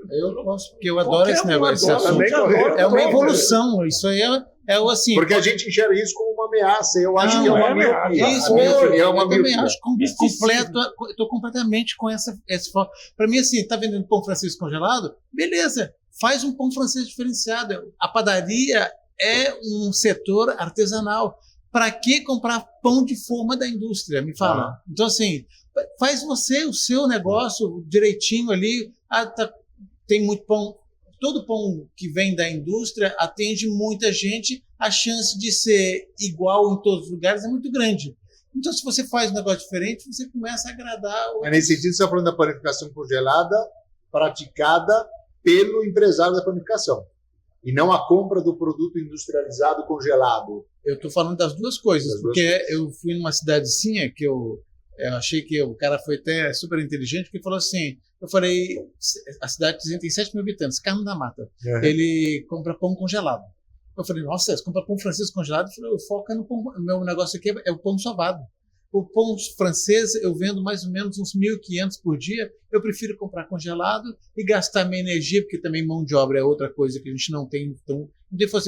Eu posso, porque eu adoro esse negócio, esse assunto. É uma evolução, isso aí é assim. Porque a gente enxerga isso como uma ameaça, eu acho que é uma miopia. Isso eu também acho completo, eu estou completamente com essa forma. Para mim, assim, tá vendendo pão francês congelado? Beleza, faz um pão francês diferenciado. A padaria é um setor artesanal. Para que comprar pão de forma da indústria? Me fala. Então, assim, faz você o seu negócio direitinho ali. Tem muito pão. Todo pão que vem da indústria atende muita gente. A chance de ser igual em todos os lugares é muito grande. Então, se você faz um negócio diferente, você começa a agradar. Mas nesse sentido, você está falando da panificação congelada praticada pelo empresário da panificação. E não a compra do produto industrializado congelado. Eu estou falando das duas coisas, eu fui numa cidadezinha que eu achei que o cara foi até super inteligente, porque falou assim, eu falei, a cidadezinha tem 7 mil habitantes, Carmo da Mata, ele compra pão congelado. Eu falei, nossa, você compra pão francês congelado? Eu falei, foca no pão, meu negócio aqui é o pão sovado. O pão francês eu vendo mais ou menos uns 1.500 por dia. Eu prefiro comprar congelado e gastar minha energia, porque também mão de obra é outra coisa que a gente não tem. Então,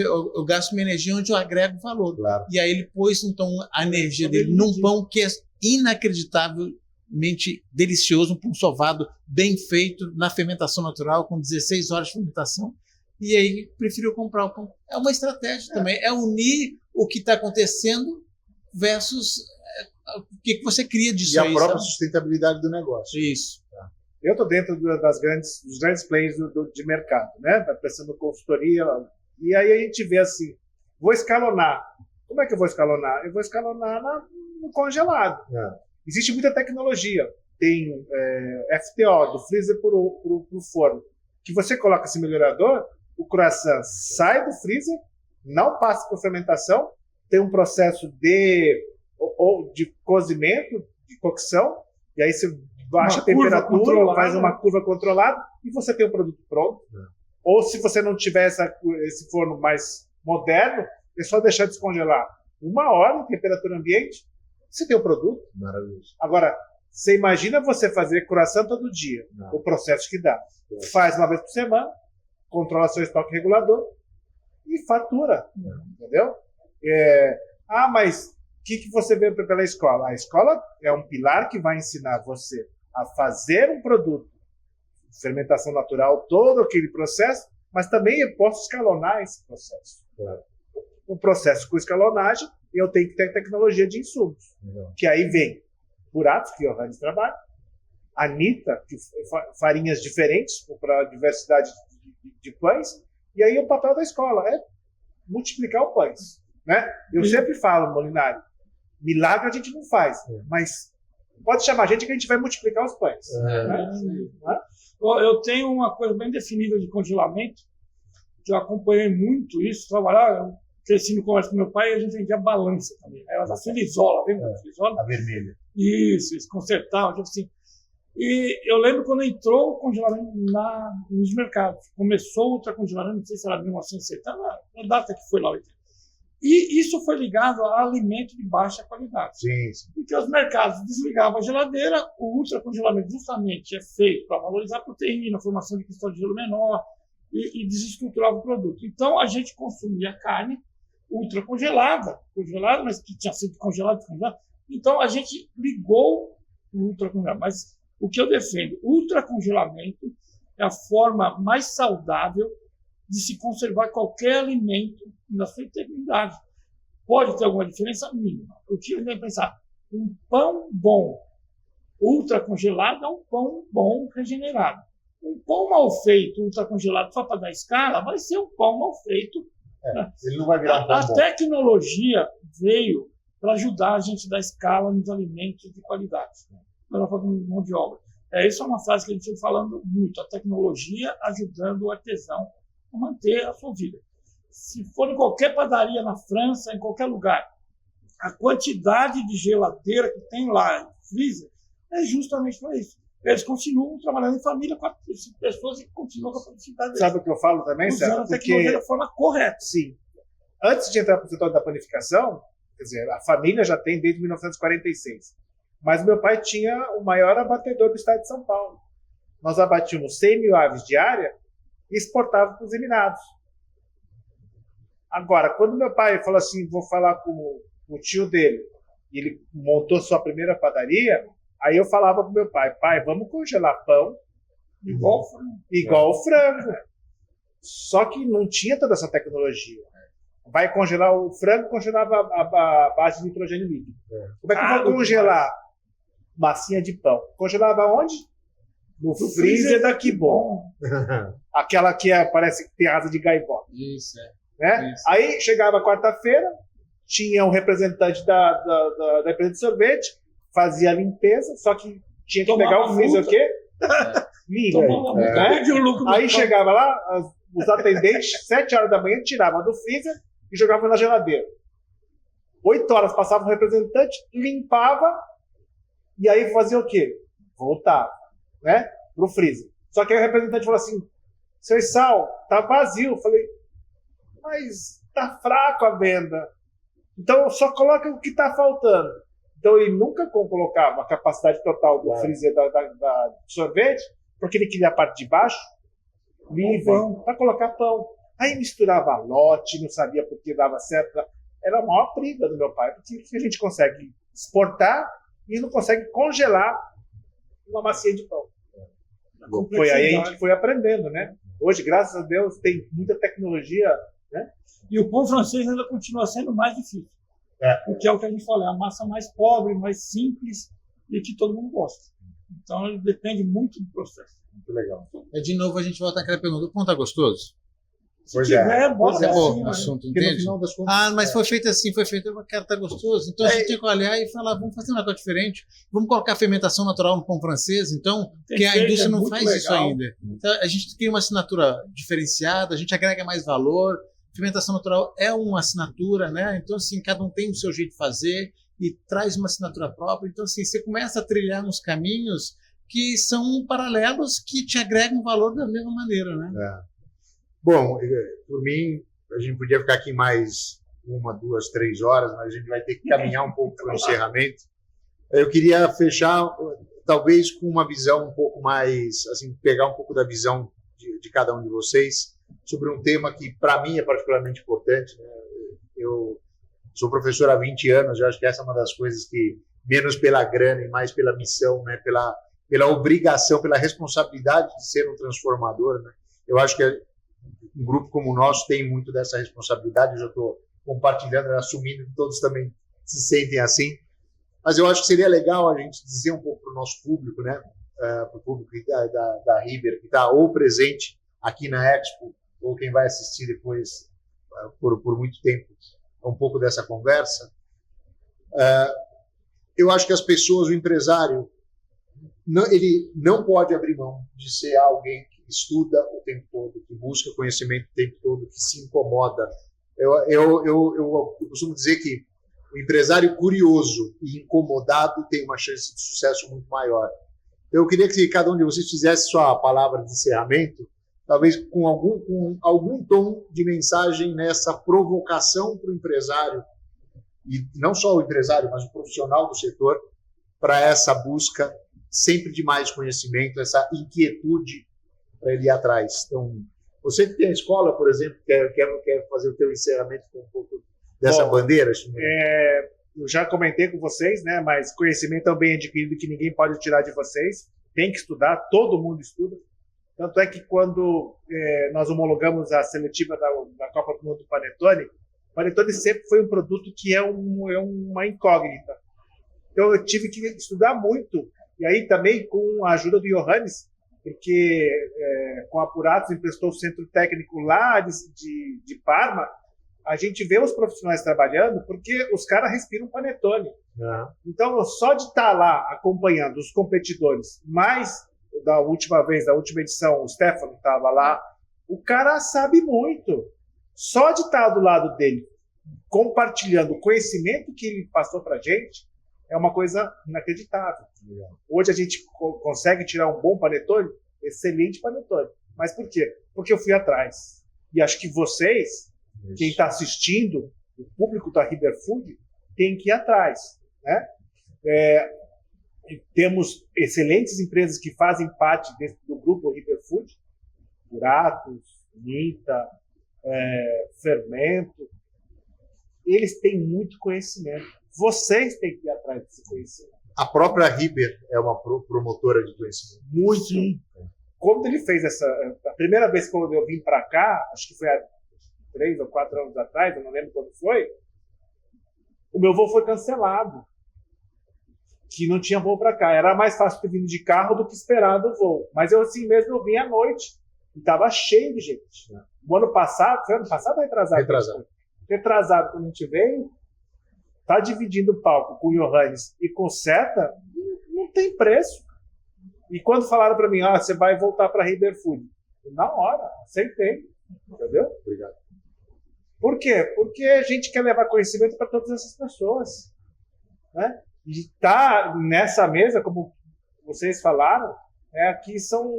eu gasto minha energia onde eu agrego valor. Claro. E aí ele pôs então a energia dele num pão que é inacreditavelmente delicioso, um pão sovado, bem feito, na fermentação natural, com 16 horas de fermentação. E aí preferiu comprar o pão. É uma estratégia também, é unir o que está acontecendo versus o que você cria disso. E a própria sustentabilidade do negócio. Isso. Eu estou dentro dos grandes players de mercado, né? Pensando em consultoria. E aí a gente vê assim, vou escalonar. Como é que eu vou escalonar? Eu vou escalonar no congelado. Existe muita tecnologia. Tem FTO, do freezer para o forno, que você coloca esse melhorador, o croissant sai do freezer, não passa por fermentação, tem um processo de cozimento, de cocção, e aí você baixa a temperatura, faz uma curva controlada e você tem o produto pronto. Ou se você não tiver esse forno mais moderno, é só deixar descongelar 1 hora em temperatura ambiente, você tem o produto. Maravilhoso. Agora, você imagina você fazer croissant todo dia, o processo que dá. Faz uma vez por semana, controla seu estoque regulador e fatura. Entendeu? Mas o que você vê pela escola? A escola é um pilar que vai ensinar você a fazer um produto, fermentação natural, todo aquele processo, mas também eu posso escalonar esse processo. O processo com escalonagem, eu tenho que ter tecnologia de insumos, que aí vem Buratos, que o Johannes trabalha, Anitta, que farinhas diferentes para a diversidade de pães, e aí o papel da escola é multiplicar o pães. Né? Eu sempre falo, Molinari, milagre a gente não faz, mas pode chamar a gente que a gente vai multiplicar os pães. Né? Eu tenho uma coisa bem definida de congelamento, que eu acompanhei muito isso, trabalhar, cresci no comércio com meu pai e a gente vendia balança também. Ela da Filizola, lembra da Filizola? A vermelha. Isso, eles consertavam, tipo assim. E eu lembro quando entrou o congelamento nos mercados. Começou o ultracongelamento, não sei se era 1970, a data que foi lá. E isso foi ligado a alimento de baixa qualidade. Sim. Porque os mercados desligavam a geladeira, o ultracongelamento justamente é feito para valorizar a proteína, a formação de cristal de gelo menor e desestruturava o produto. Então a gente consumia carne ultracongelada, mas que tinha sido congelada. Então a gente ligou o ultracongelamento. Mas o que eu defendo, ultracongelamento é a forma mais saudável de se conservar qualquer alimento na sua integridade. Pode ter alguma diferença mínima. O que eu tenho que pensar? Um pão bom, ultracongelado, é um pão bom regenerado. Um pão mal feito, ultracongelado, só para dar escala, vai ser um pão mal feito. Ele não vai virar um pão bom. A tecnologia veio para ajudar a gente a dar escala nos alimentos de qualidade. Para fazer mão de obra. Isso é uma frase que a gente vem falando muito. A tecnologia ajudando o artesão a manter a sua vida. Se for em qualquer padaria na França, em qualquer lugar, a quantidade de geladeira que tem lá, freezer, é justamente para isso. Eles continuam trabalhando em família, 4, 5 pessoas e continuam com a produtividade deles. Sabe o que eu falo também, Sérgio? Usando a tecnologia da forma correta. Sim. Antes de entrar para o setor da panificação, quer dizer, a família já tem desde 1946. Mas meu pai tinha o maior abatedor do estado de São Paulo. Nós abatíamos 100 mil aves diária e exportávamos para os Emilados. Agora, quando meu pai falou assim, vou falar com o tio dele, e ele montou sua primeira padaria, aí eu falava para meu pai, vamos congelar pão igual o frango. Só que não tinha toda essa tecnologia. Vai congelar o frango, congelava a base de nitrogênio líquido. Como é que eu vou congelar massinha de pão? Congelava onde? No freezer da Kibon. Aquela que parece que tem asa de gaivota. Isso, né? Isso. Aí chegava quarta-feira, tinha um representante da empresa de sorvete, fazia a limpeza, só que tinha que pegar o freezer o quê? Limpo. Né? Aí chegava lá, os atendentes, 7 horas da manhã, tiravam do freezer e jogavam na geladeira. 8 horas passava o representante, limpava, e aí fazia o quê? Voltava, né? Pro freezer. Só que aí o representante falou assim, seu Sal, tá vazio. Eu falei, mas tá fraco a venda. Então só coloca o que tá faltando. Então ele nunca colocava a capacidade total do freezer da sorvete, porque ele queria a parte de baixo livre para colocar pão. Aí misturava lote, não sabia por que dava certo. Era a maior briga do meu pai, porque a gente consegue exportar e não consegue congelar uma massinha de pão. Foi aí a gente foi aprendendo, né? Hoje, graças a Deus, tem muita tecnologia, né? E o pão francês ainda continua sendo mais difícil. Porque é o que a gente fala, é a massa mais pobre, mais simples e que todo mundo gosta. Então, ele depende muito do processo. Muito legal. De novo, a gente volta àquela pergunta, o pão tá gostoso? Se tiver, bota é bom assim, o assunto, Porque no entende? final das contas... Mas foi feito assim, cara, tá gostoso. Então a gente tem que olhar e falar, vamos fazer um negócio diferente. Vamos colocar fermentação natural no pão francês, então, que a indústria não faz isso ainda. Então, a gente cria uma assinatura diferenciada, a gente agrega mais valor. Fermentação natural é uma assinatura, né? Então, assim, cada um tem o seu jeito de fazer e traz uma assinatura própria. Então, assim, você começa a trilhar nos caminhos que são paralelos que te agregam valor da mesma maneira, né? Bom, por mim, a gente podia ficar aqui mais 1, 2, 3 horas, mas a gente vai ter que caminhar um pouco para o encerramento. Eu queria fechar, talvez, com uma visão um pouco mais, assim, pegar um pouco da visão de cada um de vocês sobre um tema que, para mim, é particularmente importante, né? Eu sou professor há 20 anos, eu acho que essa é uma das coisas que, menos pela grana e mais pela missão, né? Pela obrigação, pela responsabilidade de ser um transformador, né? Eu acho que um grupo como o nosso tem muito dessa responsabilidade. Eu já estou compartilhando, assumindo que todos também se sentem assim. Mas eu acho que seria legal a gente dizer um pouco para o nosso público, né? Para o público da Riber, que está ou presente aqui na Expo, ou quem vai assistir depois por muito tempo, um pouco dessa conversa. Eu acho que as pessoas, o empresário, ele não pode abrir mão de ser alguém que estuda o tempo todo, que busca conhecimento o tempo todo, que se incomoda. Eu costumo dizer que o empresário curioso e incomodado tem uma chance de sucesso muito maior. Eu queria que cada um de vocês fizesse sua palavra de encerramento, talvez com algum tom de mensagem nessa provocação para o empresário, e não só o empresário, mas o profissional do setor, para essa busca sempre de mais conhecimento, essa inquietude para ele ir atrás. Então, você que tem a escola, por exemplo, quer fazer o teu encerramento com um pouco dessa bandeira? Eu já comentei com vocês, né? Mas conhecimento é um bem adquirido que ninguém pode tirar de vocês. Tem que estudar, todo mundo estuda. Tanto é que quando nós homologamos a seletiva da Copa do Mundo do Panetone, o Panetone sempre foi um produto que é uma incógnita. Então eu tive que estudar muito. E aí também com a ajuda do Johannes, porque com a Apuratos emprestou o centro técnico lá de Parma, a gente vê os profissionais trabalhando porque os caras respiram Panetone. Então, só de estar lá acompanhando os competidores, mais da última edição, o Stefano estava lá, o cara sabe muito. Só de estar do lado dele, compartilhando o conhecimento que ele passou para a gente, é uma coisa inacreditável. Hoje a gente consegue tirar um bom panetone, excelente panetone. Mas por quê? Porque eu fui atrás. E acho que vocês, quem está assistindo, o público da Riber Food, tem que ir atrás, né? Temos excelentes empresas que fazem parte do grupo Riber Food, Apuratos, Nita, Fermento. Eles têm muito conhecimento. Vocês têm que ir atrás desse conhecimento. A própria Riber é uma promotora de conhecimento. Muito. Sim. Quando ele fez a primeira vez que eu vim para cá, acho que foi há 3 ou 4 anos atrás, eu não lembro quando foi, o meu voo foi cancelado. Que não tinha voo para cá. Era mais fácil ter vindo de carro do que esperar do voo. Mas eu assim mesmo, eu vim à noite. E estava cheio de gente. O ano passado, foi ano passado ou retrasado? Retrasado, quando a gente veio, tá dividindo o palco com o Johannes e com o Seta, não tem preço. E quando falaram para mim, você vai voltar para Riber Food, na hora, aceitei. Entendeu? Obrigado. Por quê? Porque a gente quer levar conhecimento para todas essas pessoas. Né? E tá nessa mesa, como vocês falaram, aqui são,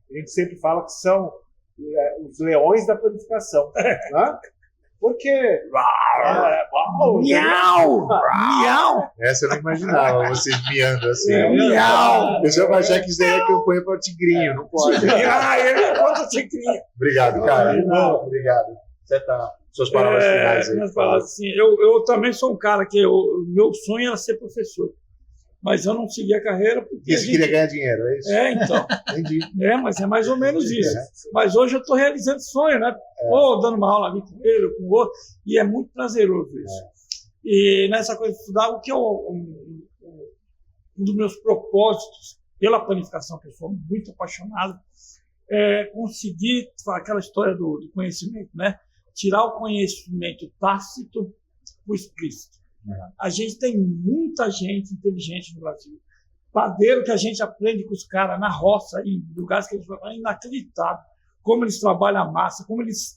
a gente sempre fala que são os leões da planificação. Né? Porque... Miau! Miau! Essa eu não imaginava, vocês miando assim. Miau! O pessoal vai achar que isso daí é campanha para o Tigrinho, não pode. Ele conta Tigrinho. Obrigado, cara. Obrigado. Você tá... Suas palavras finais aí. Minhas palavras, assim, eu também sou um cara que meu sonho era ser professor. Mas eu não segui a carreira porque. Você queria ganhar dinheiro, é isso? Então. Entendi. Mas é mais ou menos isso. Mas hoje eu estou realizando sonho, né? Ou dando uma aula ali com ele, ou com o outro, e é muito prazeroso isso. E nessa coisa de estudar, o que um dos meus propósitos pela planificação, que eu sou muito apaixonado, conseguir aquela história do conhecimento, né? Tirar o conhecimento tácito para o explícito. A gente tem muita gente inteligente no Brasil. Padeiro que a gente aprende com os caras na roça, em lugares que a gente vai falar, é inacreditável. Como eles trabalham a massa, como eles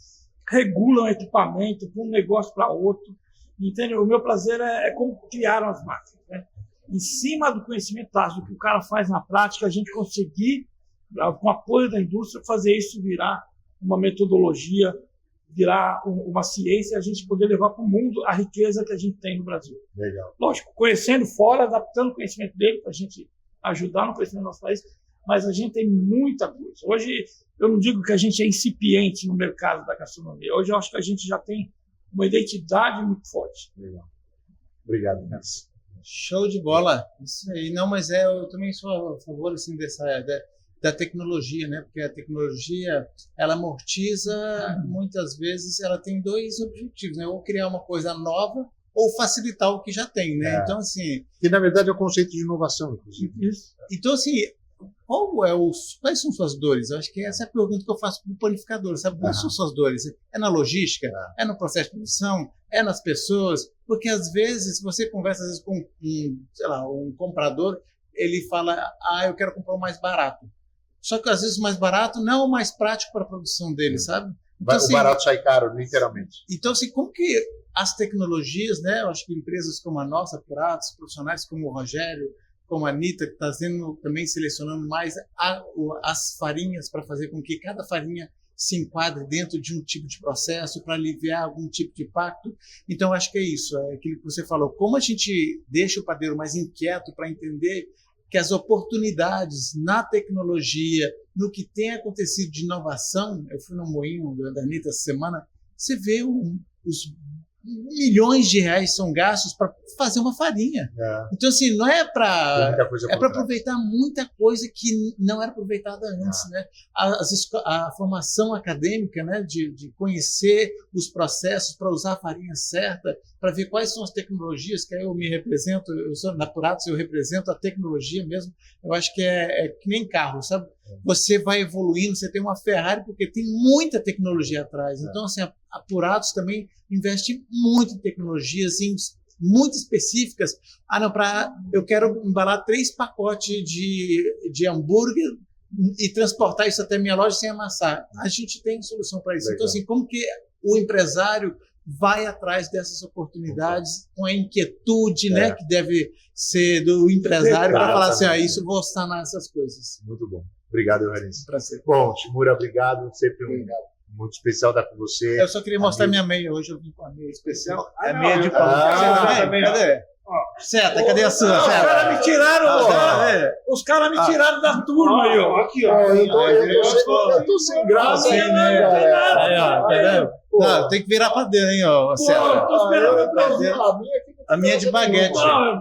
regulam equipamento de um negócio para outro. Entendeu? O meu prazer é como criaram as máquinas, né? Em cima do conhecimento tácito, do que o cara faz na prática, a gente conseguir, com o apoio da indústria, fazer isso virar uma metodologia, virar uma ciência, a gente poder levar para o mundo a riqueza que a gente tem no Brasil. Legal. Lógico, conhecendo fora, adaptando o conhecimento dele para a gente ajudar no crescimento do nosso país, mas a gente tem muita coisa. Hoje, eu não digo que a gente é incipiente no mercado da gastronomia. Hoje, eu acho que a gente já tem uma identidade muito forte. Legal. Obrigado, Cássio. Show de bola. Isso aí. Não, mas eu também sou a favor assim, da tecnologia, né? Porque a tecnologia, ela amortiza, muitas vezes, ela tem dois objetivos, né? Ou criar uma coisa nova, ou facilitar o que já tem, né? Então, assim... Que, na verdade, é o conceito de inovação, inclusive. Isso. Então, assim, quais são suas dores? Eu acho que essa é a pergunta que eu faço para o panificador, sabe? Quais são suas dores? É na logística? É no processo de produção? É nas pessoas? Porque, às vezes, você conversa às vezes, com um comprador, ele fala, eu quero comprar o mais barato. Só que, às vezes, o mais barato não é o mais prático para a produção dele, sabe? Então, o barato sai caro, literalmente. Então, assim, como que as tecnologias, né? Eu acho que empresas como a nossa, Apurados, profissionais como o Rogério, como a Anitta, que está também selecionando mais as farinhas para fazer com que cada farinha se enquadre dentro de um tipo de processo para aliviar algum tipo de impacto. Então, acho que é isso, é aquilo que você falou. Como a gente deixa o padeiro mais inquieto para entender que as oportunidades na tecnologia, no que tem acontecido de inovação, eu fui no moinho da Anitta essa semana, você vê os milhões de reais são gastos para fazer uma farinha. Então, assim, não é para... É para aproveitar muita coisa que não era aproveitada antes, né? A formação acadêmica, né? De conhecer os processos para usar a farinha certa, para ver quais são as tecnologias, que aí eu me represento, eu sou na Apurados, eu represento a tecnologia mesmo. Eu acho que é que nem carro, sabe? Você vai evoluindo, você tem uma Ferrari porque tem muita tecnologia atrás. Então, assim, a Apurados também investe muito em tecnologias muito específicas. Eu quero embalar 3 pacotes de hambúrguer e transportar isso até minha loja sem amassar. A gente tem solução para isso. Legal. Então, assim, como que o empresário vai atrás dessas oportunidades com a inquietude, né, que deve ser do empresário para falar assim, isso vou sanar essas coisas. Muito bom. Obrigado, Eurício. Prazer. Bom, Shimura, obrigado. Sempre muito especial estar com você. Eu só queria mostrar minha meia hoje. Eu vim com a meia especial. Meia de pau. Cadê? Seta, cadê a sua? Os caras me tiraram, os caras me tiraram da turma aí, ó. Aqui, ó. Eu tô sem graça, né? Aí, ó, tá vendo? Tem que virar pra dentro, hein, ó. Eu tô esperando o Brasil. A minha é de baguete.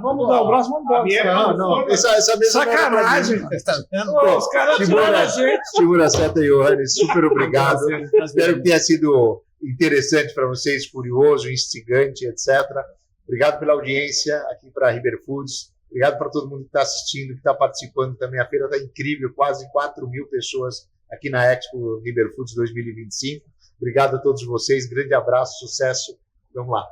Vamos dar o braço, vamos dar. Não. Essa mesa sacanagem. Tá vendo? Os caras tiraram a gente. Shimura, Seta e Johanny, super obrigado. Espero que tenha sido interessante para vocês, curioso, instigante, etc. Obrigado pela audiência aqui para a Riber Foods. Obrigado para todo mundo que está assistindo, que está participando também. A feira está incrível, quase 4.000 pessoas aqui na Expo Riber Foods 2025. Obrigado a todos vocês, grande abraço, sucesso. Vamos lá.